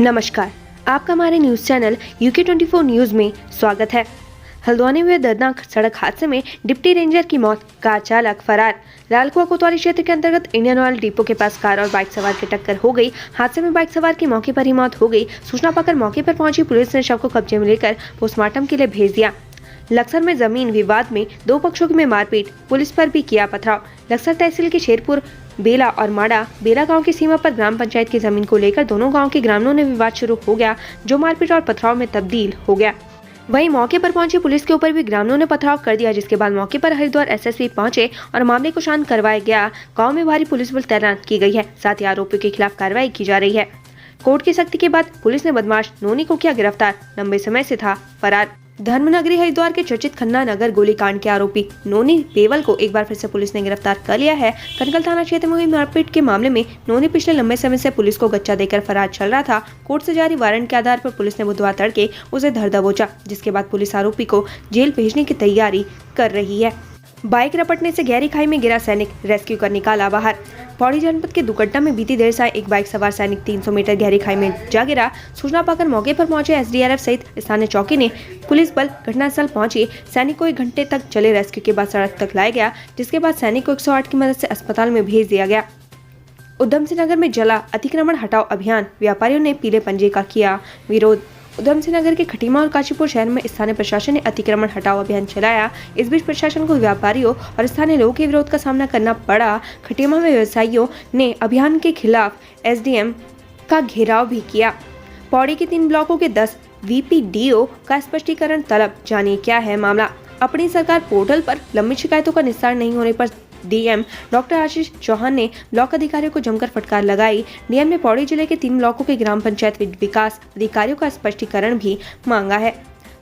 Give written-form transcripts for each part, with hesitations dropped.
नमस्कार, आपका हमारे न्यूज चैनल UK24 न्यूज में स्वागत है। हल्द्वानी में हुए दर्दनाक सड़क हादसे में डिप्टी रेंजर की मौत, कार चालक फरार। लालकुआ कोतवाली क्षेत्र के अंतर्गत इंडियन ऑयल डिपो के पास कार और बाइक सवार की टक्कर हो गई। हादसे में बाइक सवार की मौके पर ही मौत हो गई। सूचना पाकर मौके पर पहुंची पुलिस ने शव को कब्जे में लेकर पोस्टमार्टम के लिए भेज दिया। लक्सर में जमीन विवाद में दो पक्षों में मारपीट, पुलिस पर भी किया पथराव। लक्सर तहसील के शेरपुर बेला और माड़ा बेला गांव की सीमा पर ग्राम पंचायत की जमीन को लेकर दोनों गांव के ग्रामीणों ने विवाद शुरू हो गया, जो मारपीट और पथराव में तब्दील हो गया। वहीं मौके पर पहुंची पुलिस के ऊपर भी ग्रामीणों ने पथराव कर दिया, जिसके बाद मौके पर हरिद्वार SSP पहुंचे और मामले को शांत करवाया गया। गाँव में भारी पुलिस बल तैनात की गई है, साथ ही आरोपियों के खिलाफ कार्रवाई की जा रही है। कोर्ट की सख्ती के बाद पुलिस ने बदमाश नोनी को किया गिरफ्तार, लंबे समय से था फरार। धर्मनगरी हरिद्वार के चर्चित खन्ना नगर गोलीकांड के आरोपी नोनी बेवल को एक बार फिर से पुलिस ने गिरफ्तार कर लिया है। कनकल थाना क्षेत्र में हुई मारपीट के मामले में नोनी पिछले लंबे समय से पुलिस को गच्चा देकर फरार चल रहा था। कोर्ट से जारी वारंट के आधार पर पुलिस ने बुधवार तड़के उसे धर दबोचा, जिसके बाद पुलिस आरोपी को जेल भेजने की तैयारी कर रही है। बाइक रपटने से गहरी खाई में गिरा सैनिक, रेस्क्यू कर निकाला बाहर। पौड़ी जनपद के दुकड्डा में बीती देर से एक बाइक सवार सैनिक 300 मीटर गहरी खाई में जा गिरा। सूचना पाकर मौके पर पहुंचे SDRF सहित स्थानीय चौकी ने पुलिस बल घटनास्थल पहुंची। सैनिक को 1 घंटे तक चले रेस्क्यू के बाद सड़क तक लाया गया, जिसके बाद सैनिक को 108 की मदद से अस्पताल में भेज दिया गया। उधम सिंह नगर में जला अतिक्रमण हटाओ अभियान, व्यापारियों ने पीले पंजे का किया विरोध। उधम सिंह नगर के खटीमा और काशीपुर शहर में स्थानीय प्रशासन ने अतिक्रमण हटाओ अभियान चलाया। इस बीच प्रशासन को व्यापारियों और स्थानीय लोगों के विरोध का सामना करना पड़ा। खटीमा में व्यवसायियों ने अभियान के खिलाफ SDM का घेराव भी किया। पौड़ी के 3 ब्लॉकों के 10 VPDO का स्पष्टीकरण तलब, जानिए क्या है मामला। अपनी सरकार पोर्टल पर लंबी शिकायतों का निस्तारण नहीं होने पर DM डॉक्टर आशीष चौहान ने ब्लॉक अधिकारियों को जमकर फटकार लगाई। DM ने पौड़ी जिले के 3 ब्लॉकों के ग्राम पंचायत विकास अधिकारियों का स्पष्टीकरण भी मांगा है।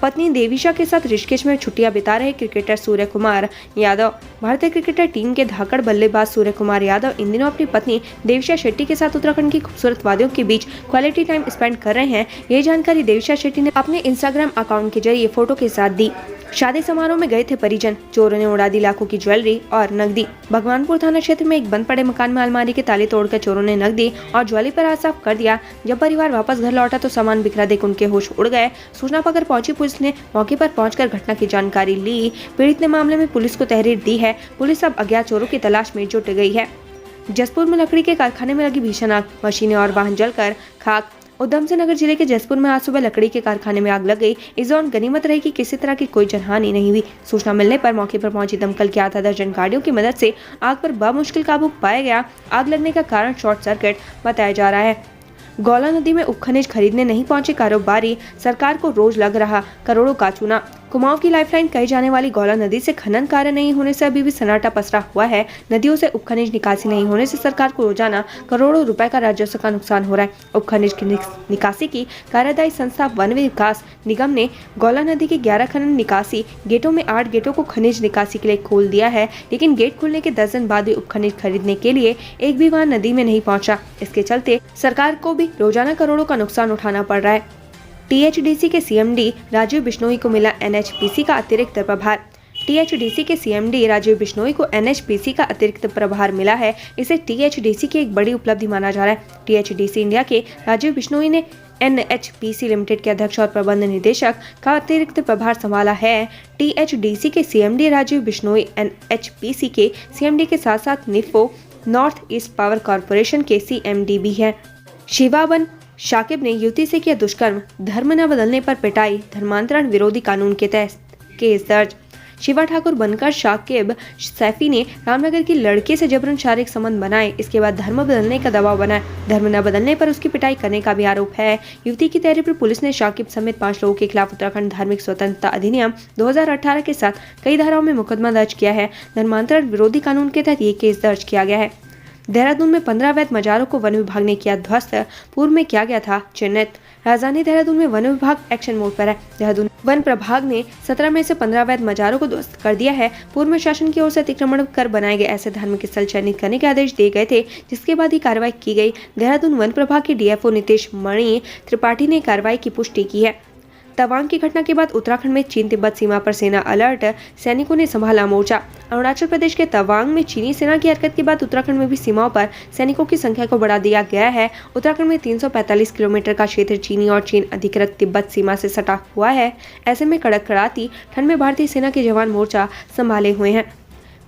पत्नी देविशा के साथ ऋषिकेश में छुट्टियां बिता रहे क्रिकेटर सूर्य कुमार यादव। भारतीय क्रिकेटर टीम के धाकड़ बल्लेबाज सूर्य कुमार यादव इन दिनों अपनी पत्नी देविशा शेट्टी के साथ उत्तराखंड की खूबसूरत वादियों के बीच क्वालिटी टाइम स्पेंड कर रहे हैं। ये जानकारी देविशा शेट्टी ने अपने Instagram अकाउंट के जरिए फोटो के साथ दी। शादी समारोह में गए थे परिजन, चोरों ने उड़ा दी लाखों की ज्वेलरी और नकदी। भगवानपुर थाना क्षेत्र में एक बंद पड़े मकान में अलमारी के ताले तोड़कर चोरों ने नकदी और ज्वेलरी पर हाथ साफ कर दिया। जब परिवार वापस घर लौटा तो सामान बिखरा देख उनके होश उड़ गए। सूचना पाकर पहुंची पुलिस ने मौके पर पहुंचकर घटना की जानकारी ली। पीड़ित ने मामले में पुलिस को तहरीर दी है। पुलिस अब अज्ञात चोरों की तलाश में जुट गई है। जसपुर में लकड़ी के कारखाने में लगी भीषण आग, मशीनें और वाहन जलकर खाक। उधम सिंह नगर जिले के जसपुर में आज सुबह लकड़ी के कारखाने में आग लग गई। इस दौरान गनीमत रही कि किसी तरह की कोई जनहानि नहीं हुई। सूचना मिलने पर मौके पर पहुंची दमकल की आधा दर्जन गाड़ियों की मदद से आग पर बमुश्किल काबू पाया गया। आग लगने का कारण शॉर्ट सर्किट बताया जा रहा है। गौला नदी में उपखनिज खरीदने नहीं पहुंचे कारोबारी, सरकार को रोज लग रहा करोड़ों का चूना। कुमाऊं की लाइफलाइन कही जाने वाली गौला नदी से खनन कार्य नहीं होने से अभी भी सन्नाटा पसरा हुआ है। नदियों से उपखनिज निकासी नहीं होने से सरकार को रोजाना करोड़ों रुपए का राजस्व का नुकसान हो रहा है। उपखनिज की निकासी की कार्यदायी संस्था वन विकास निगम ने गौला नदी के 11 खनन निकासी गेटों में 8 गेटों को खनिज निकासी के लिए खोल दिया है, लेकिन गेट खुलने के 10 दिन बाद भी उपखनिज खरीदने के लिए एक भी वाहन नदी में नहीं पहुंचा। इसके चलते सरकार को भी रोजाना करोड़ों का नुकसान उठाना पड़ रहा है। THDC के CMD राजीव बिश्नोई को मिला NHPC का अतिरिक्त प्रभार। THDC के CMD राजीव बिश्नोई को NHPC का अतिरिक्त प्रभार मिला है। इसे THDC की एक बड़ी उपलब्धि माना जा रहा है। THDC इंडिया के राजीव बिश्नोई ने NHPC लिमिटेड के अध्यक्ष और प्रबंध निदेशक का अतिरिक्त प्रभार संभाला है। THDC के CMD राजीव बिश्नोई NHPC के CMD के साथ साथ निफ्फो नॉर्थ ईस्ट पावर कॉरपोरेशन के CMD भी है। शिवाबन शाकिब ने युवती से किया दुष्कर्म, धर्म न बदलने पर पिटाई, धर्मांतरण विरोधी कानून के तहत केस दर्ज। शिवा ठाकुर बनकर शाकिब सैफी ने रामनगर की लड़के से जबरन शारीरिक संबंध बनाए, इसके बाद धर्म बदलने का दबाव बनाया। धर्म न बदलने पर उसकी पिटाई करने का भी आरोप है। युवती की तहरीर पर पुलिस ने शाकिब समेत 5 लोगों के खिलाफ उत्तराखंड धार्मिक स्वतंत्रता अधिनियम 2018 के साथ कई धाराओं में मुकदमा दर्ज किया है। धर्मांतरण विरोधी कानून के तहत ये केस दर्ज किया गया है। देहरादून में 15 अवैध मजारों को वन विभाग ने किया ध्वस्त, पूर्व में किया गया था चिन्हित। राजधानी देहरादून में वन विभाग एक्शन मोड पर है। देहरादून वन प्रभाग ने 17 में से 15 अवैध मजारों को ध्वस्त कर दिया है। पूर्व में शासन की ओर से अतिक्रमण कर बनाए गए ऐसे धार्मिक स्थल चयनित करने के आदेश दिए गए थे, जिसके बाद ही कार्रवाई की गई। देहरादून वन प्रभाग के DFO नीतीश मणि त्रिपाठी ने कार्रवाई की पुष्टि की है। तवांग की घटना के बाद उत्तराखंड में चीन तिब्बत सीमा पर सेना अलर्ट, सैनिकों ने संभाला मोर्चा। अरुणाचल प्रदेश के तवांग में चीनी सेना की हरकत के बाद उत्तराखंड में भी सीमाओं पर सैनिकों की संख्या को बढ़ा दिया गया है। उत्तराखंड में 345 किलोमीटर का क्षेत्र चीनी और चीन अधिकृत तिब्बत सीमा से सटा हुआ है। ऐसे में कड़कड़ाती ठंड में भारतीय सेना के जवान मोर्चा संभाले हुए हैं।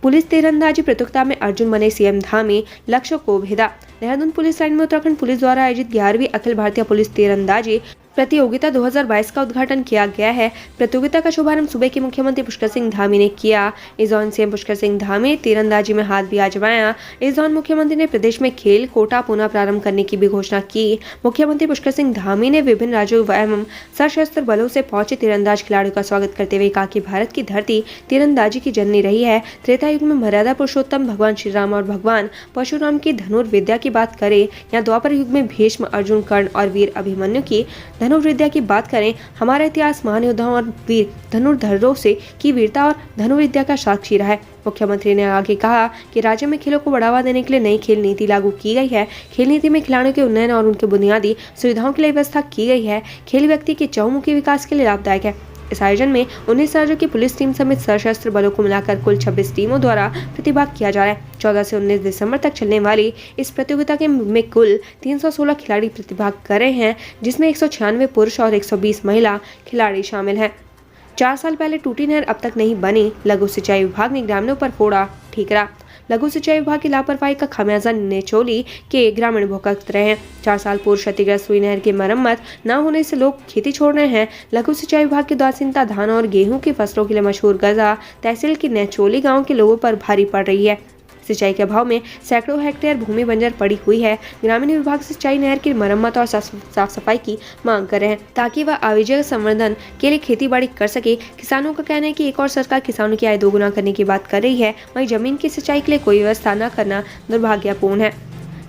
पुलिस तीरंदाजी प्रतियोगिता में अर्जुन बने सीएम धामी, लक्ष्य को भेदा। देहरादून पुलिस लाइन में उत्तराखंड पुलिस द्वारा आयोजित 11वीं अखिल भारतीय पुलिस तीरंदाजी प्रतियोगिता 2022 का उद्घाटन किया गया है। प्रतियोगिता का शुभारंभ सूबे के मुख्यमंत्री पुष्कर सिंह धामी ने किया। इस दौरान सीएम पुष्कर सिंह धामी ने तीरंदाजी में हाथ भी आजमाया। इस दौरान मुख्यमंत्री ने प्रदेश में खेल कोटा पुनः प्रारंभ करने की भी घोषणा की। मुख्यमंत्री पुष्कर सिंह धामी ने विभिन्न राज्यों एवं सशस्त्र बलों से पहुंचे तीरंदाज खिलाड़ियों का स्वागत करते हुए कहा कि भारत की धरती तीरंदाजी की जननी रही है। त्रेता युग में मर्यादा पुरुषोत्तम भगवान श्री राम और भगवान परशुराम की धनुर्विद्या की बात करें या द्वापर युग में भीष्म, अर्जुन, कर्ण और वीर अभिमन्यु की धनुर्विद्या की बात करें, हमारा इतिहास महान योद्धाओं और वीर धनुर्धरों से की वीरता और धनुर्विद्या का साक्षी रहा है। मुख्यमंत्री ने आगे कहा कि राज्य में खेलों को बढ़ावा देने के लिए नई खेल नीति लागू की गई है। खेल नीति में खिलाड़ियों के उन्नयन और उनके बुनियादी सुविधाओं के लिए व्यवस्था की गई है। खेल व्यक्ति के चहुमुखी विकास के लिए लाभदायक है। इस आयोजन में 19 राज्यों की पुलिस टीम समेत सशस्त्र बलों को मिलाकर कुल 26 टीमों द्वारा प्रतिभाग किया जा रहा है। 14 से 19 दिसंबर तक चलने वाली इस प्रतियोगिता में कुल 316 खिलाड़ी प्रतिभाग कर रहे हैं, जिसमें 196 पुरुष और 120 महिला खिलाड़ी शामिल हैं। 4 साल पहले टूटी नहर अब तक नहीं बनी, लघु सिंचाई विभाग ने ग्रामीणों पर फोड़ा ठीकरा। लघु सिंचाई विभाग की लापरवाही का खामियाजा नेचोली के ग्रामीण भुगत रहे हैं। 4 साल पूर्व क्षतिग्रस्त हुई नहर की मरम्मत न होने से लोग खेती छोड़ रहे हैं। लघु सिंचाई विभाग की उदासीनता धान और गेहूं की फसलों के लिए मशहूर गजा तहसील की नेचोली गांव के लोगों पर भारी पड़ रही है। सिंचाई के अभाव में सैकड़ों हेक्टेयर भूमि बंजर पड़ी हुई है। ग्रामीण विभाग सिंचाई नहर की मरम्मत और साफ सफाई की मांग कर रहे हैं ताकि वह आवागमन संवर्धन के लिए खेती बाड़ी कर सके। किसानों का कहना है कि एक और सरकार किसानों की आय दोगुना करने की बात कर रही है, वहीं जमीन की सिंचाई के लिए कोई व्यवस्था न करना दुर्भाग्यपूर्ण है।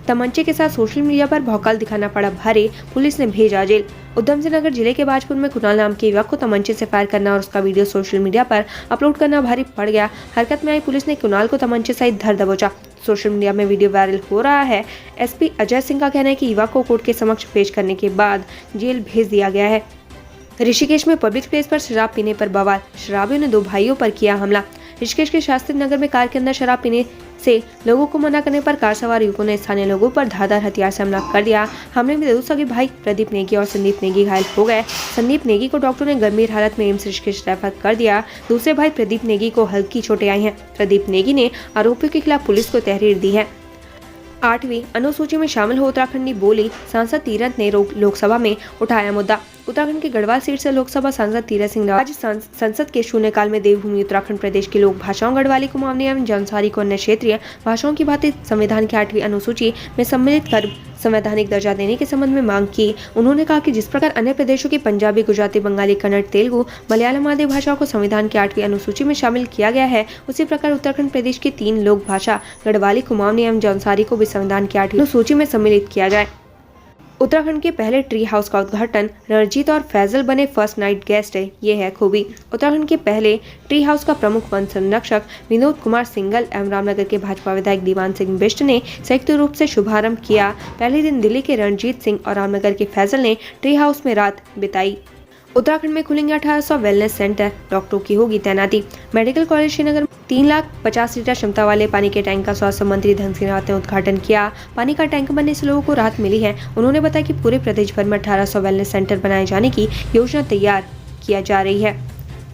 तमंचे के साथ सोशल मीडिया पर भौकाल दिखाना पड़ा भारी, पुलिस ने भेजा जेल। उधम सिंह नगर जिले के बाजपुर में कुणाल नाम के युवक को तमंचे से फायर करना और उसका वीडियो सोशल मीडिया पर अपलोड करना भारी पड़ गया। हरकत में आई पुलिस ने कुणाल को तमंचे सहित धर दबोचा। सोशल मीडिया में वीडियो वायरल हो रहा है। एसपी अजय सिंह का कहना है कि युवक को कोर्ट के समक्ष पेश करने के बाद जेल भेज दिया गया है। ऋषिकेश में पब्लिक प्लेस पर शराब पीने पर बवाल, शराबियों ने 2 भाइयों पर किया हमला। ऋषिकेश के शास्त्री नगर में कार के अंदर शराब पीने से लोगों को मना करने पर कार सवार युवकों ने स्थानीय लोगों पर धारदार हथियार से हमला कर दिया। हमले में 2 सगे भाई प्रदीप नेगी और संदीप नेगी घायल हो गए। संदीप नेगी को डॉक्टरों ने गंभीर हालत में एम्स ऋषिकेश रेफर कर दिया। दूसरे भाई प्रदीप नेगी को हल्की चोटें आई हैं। प्रदीप नेगी ने आरोपियों के खिलाफ पुलिस को तहरीर दी है। 8वीं अनुसूची में शामिल हो उत्तराखंडी बोली, सांसद तीरथ ने लोकसभा में उठाया मुद्दा। उत्तराखंड के गढ़वाल सीट से लोकसभा सांसद तीरथ सिंह रावत आज संसद के शून्यकाल में देवभूमि उत्तराखंड प्रदेश की लोक भाषाओं गढ़वाली, कुमाऊनी एवं जौनसारी को अन्य क्षेत्रीय भाषाओं की भांति संविधान की 8वीं अनुसूची में सम्मिलित कर संवैधानिक दर्जा देने के संबंध में मांग की। उन्होंने कहा कि जिस प्रकार अन्य प्रदेशों की पंजाबी, गुजराती, बंगाली, कन्नड़, तेलुगु, मलयालम आदि भाषाओं को संविधान की 8वीं अनुसूची में शामिल किया गया है, उसी प्रकार उत्तराखंड प्रदेश की 3 लोक भाषा गढ़वाली, कुमाऊनी एवं जौनसारी को भी संविधान की 8वीं अनुसूची में सम्मिलित किया जाए। उत्तराखंड के पहले ट्री हाउस का उद्घाटन, रणजीत और फैजल बने फर्स्ट नाइट गेस्ट। ये है खूबी। उत्तराखंड के पहले ट्री हाउस का प्रमुख वन संरक्षक विनोद कुमार सिंगल एवं रामनगर के भाजपा विधायक दीवान सिंह बिष्ट ने संयुक्त रूप से शुभारंभ किया। पहले दिन दिल्ली के रणजीत सिंह और रामनगर के फैजल ने ट्री हाउस में रात बिताई। उत्तराखंड में खुलेंगे 1800 वेलनेस सेंटर, डॉक्टरों की होगी तैनाती। मेडिकल कॉलेज श्रीनगर में 3,50,000 लीटर क्षमता वाले पानी के टैंक का स्वास्थ्य मंत्री धन सिंह रावत ने उद्घाटन किया। पानी का टैंक बनने से लोगों को राहत मिली है। उन्होंने बताया कि पूरे प्रदेश भर में 1800 वेलनेस सेंटर बनाए जाने की योजना तैयार किया जा रही है।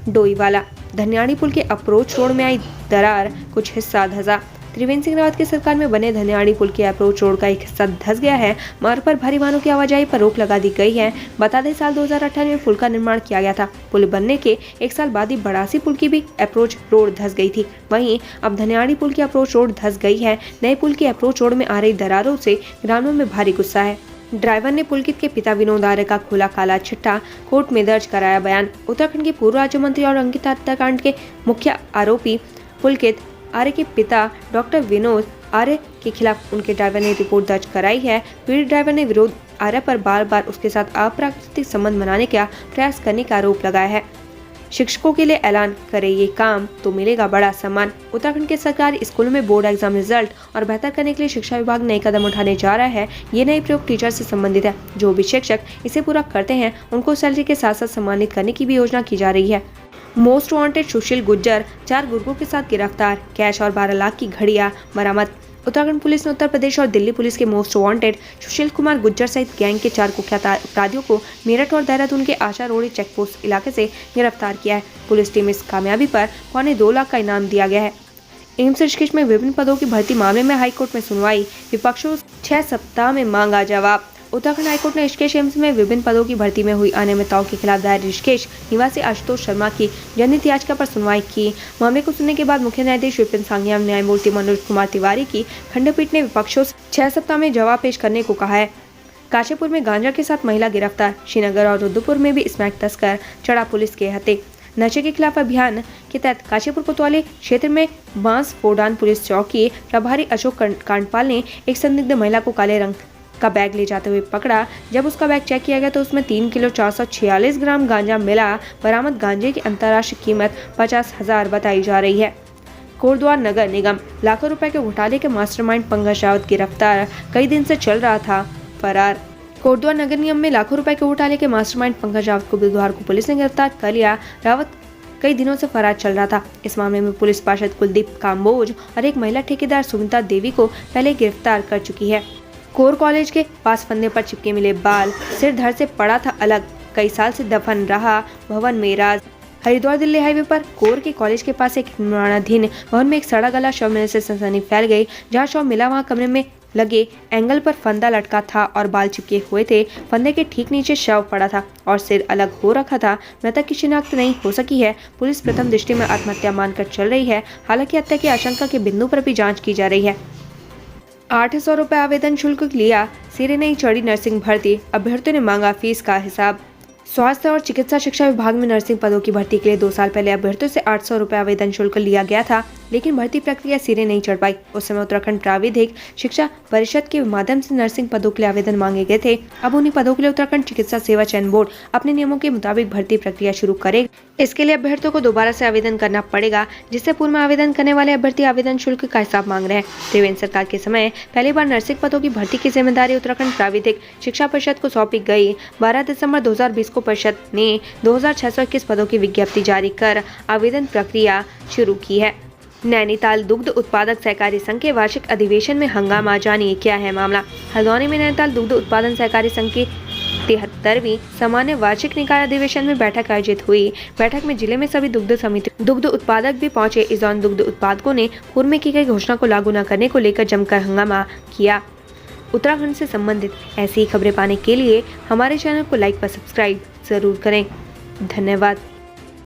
डोईवाला, धन्याणी पुल के अप्रोच रोड में आई दरार, कुछ हिस्सा धंसा। त्रिवेंद्र सिंह रावत की सरकार में बने धन्याणी पुल के अप्रोच रोड का एक हिस्सा धंस गया है। मार्ग पर भारी वाहनों की आवाजाही पर रोक लगा दी गई है। बता दें, साल 2018 में पुल का निर्माण किया गया था। पुल बनने के 1 साल बाद ही बड़ासी पुल की भी अप्रोच रोड धंस गई थी। वहीं अब धन्याणी पुल की अप्रोच रोड धंस गई है। नए पुल की अप्रोच रोड में आ रही दरारों से ग्रामीणों में भारी गुस्सा है। ड्राइवर ने पुलकित के पिता विनोद आर्य का खोला काला चिट्ठा, कोर्ट में दर्ज कराया बयान। उत्तराखंड के पूर्व राज्य मंत्री और अंकित हत्याकांड के मुख्य आरोपी पुलकित आर्य के पिता डॉक्टर विनोद आर्य के खिलाफ उनके ड्राइवर ने रिपोर्ट दर्ज कराई है। पीड़ित ड्राइवर ने विरोध आर्य पर बार बार उसके साथ अप्राकृतिक संबंध बनाने का प्रयास करने का आरोप लगाया है। शिक्षकों के लिए ऐलान, करे ये काम तो मिलेगा बड़ा सम्मान। उत्तराखंड के सरकारी स्कूलों में बोर्ड एग्जाम रिजल्ट और बेहतर करने के लिए शिक्षा विभाग नए कदम उठाने जा रहा है। ये नए प्रयोग टीचर से संबंधित है। जो भी शिक्षक इसे पूरा करते हैं उनको सैलरी के साथ साथ सम्मानित करने की भी योजना की जा रही है। मोस्ट वांटेड सुशील गुर्जर 4 गुर्गों के साथ गिरफ्तार, कैश और 12 लाख की घड़ियां बरामद। उत्तराखंड पुलिस ने उत्तर प्रदेश और दिल्ली पुलिस के मोस्ट वांटेड सुशील कुमार गुर्जर सहित गैंग के 4 कुख्यात अपराधियों को मेरठ और देहरादून के आशा रोड़ी चेकपोस्ट इलाके से गिरफ्तार किया है। पुलिस टीम इस कामयाबी पर 2.25 लाख का इनाम दिया गया है। एम्स ऋषिकेश में विभिन्न पदों की भर्ती मामले में हाईकोर्ट में सुनवाई, विपक्षों 6 सप्ताह में मांगा जवाब। उत्तराखंड हाईकोर्ट ने ऋषिकेश एम्स में विभिन्न पदों की भर्ती में हुई अनियमितताओं के खिलाफ दायर ऋषिकेश निवासी आशुतोष शर्मा की जनहित याचिका पर सुनवाई की। मामले को सुनने के बाद मुख्य न्यायाधीश विपिन सांघिया और न्यायमूर्ति मनोज कुमार तिवारी की खंडपीठ ने विपक्षों से 6 सप्ताह में जवाब पेश करने को कहा है। काशीपुर में गांजा के साथ महिला गिरफ्तार, श्रीनगर और रुद्रपुर में भी स्मैक तस्कर चढ़ा पुलिस के हत्थे। नशे के खिलाफ अभियान के तहत काशीपुर कोतवाली क्षेत्र में बांस फोडान पुलिस चौकी प्रभारी अशोक कांडपाल ने एक संदिग्ध महिला को काले रंग का बैग ले जाते हुए पकड़ा। जब उसका बैग चेक किया गया तो उसमें 3 किलो 446 ग्राम गांजा मिला। बरामद गांजे की अंतर्राष्ट्रीय कीमत 50,000 बताई जा रही है। कोटद्वार नगर निगम लाखों रुपए के घोटाले के मास्टरमाइंड पंकज रावत गिरफ्तार, कई दिन से चल रहा था फरार। कोटद्वार नगर निगम में लाखों रुपए के घोटाले के मास्टरमाइंड पंकज रावत को बुधवार को पुलिस ने गिरफ्तार कर लिया। रावत कई दिनों से फरार चल रहा था। इस मामले में पुलिस पार्षद कुलदीप काम्बोज और एक महिला ठेकेदार सुमिता देवी को पहले गिरफ्तार कर चुकी है। कोर कॉलेज के पास फंदे पर चिपके मिले बाल, सिर धड़ से पड़ा था अलग, कई साल से दफन रहा भवन में राज। हरिद्वार दिल्ली हाईवे पर कोर के कॉलेज के पास एक निर्माणाधीन भवन में एक सड़ा गला शव मिलने से सनसनी फैल गई। जहां शव मिला वहां कमरे में लगे एंगल पर फंदा लटका था और बाल चिपके हुए थे। फंदे के ठीक नीचे शव पड़ा था और सिर अलग हो रखा था। मृतक की शिनाख्त नहीं हो सकी है। पुलिस प्रथम दृष्टि में आत्महत्या मानकर चल रही है। हालांकि हत्या की आशंका के बिंदु पर भी जाँच की जा रही है। 800 रुपये आवेदन शुल्क लिया, सिरे नहीं चढ़ी नर्सिंग भर्ती, अभ्यर्थियों ने मांगा फीस का हिसाब। स्वास्थ्य और चिकित्सा शिक्षा विभाग में नर्सिंग पदों की भर्ती के लिए 2 साल पहले अभ्यर्थियों से 800 रुपये आवेदन शुल्क लिया गया था, लेकिन भर्ती प्रक्रिया सिरे नहीं चढ़ पाई। उस समय उत्तराखंड प्राविधिक शिक्षा परिषद के माध्यम से नर्सिंग पदों के लिए आवेदन मांगे गए थे। अब उन्हीं पदों के लिए उत्तराखंड चिकित्सा सेवा चयन बोर्ड अपने नियमों के मुताबिक भर्ती प्रक्रिया शुरू करेगा। इसके लिए अभ्यर्थियों को दोबारा से आवेदन करना पड़ेगा, जिससे पूर्व में आवेदन करने वाले अभ्यर्थी आवेदन शुल्क का हिसाब मांग रहे हैं। त्रिवेंद्र सरकार के समय पहली बार नर्सिंग पदों की भर्ती की जिम्मेदारी उत्तराखंड प्राविधिक शिक्षा परिषद को सौंपी गई। 12 दिसंबर 2020 को परिषद ने 2621 पदों की विज्ञप्ति जारी कर आवेदन प्रक्रिया शुरू की है। नैनीताल दुग्ध उत्पादक सहकारी संघ के वार्षिक अधिवेशन में हंगामा, जानिए क्या है मामला। हल्द्वानी में नैनीताल दुग्ध उत्पादन सहकारी संघ की 73वीं सामान्य वार्षिक निकाय अधिवेशन में बैठक आयोजित हुई। बैठक में जिले में सभी दुग्ध समिति दुग्ध उत्पादक भी पहुंचे। इस दौरान दुग्ध उत्पादकों ने पूर्व में की गई घोषणा को लागू न करने को लेकर जमकर हंगामा किया। उत्तराखंड से संबंधित ऐसी ही खबरें पाने के लिए हमारे चैनल को लाइक व सब्सक्राइब जरूर करें। धन्यवाद।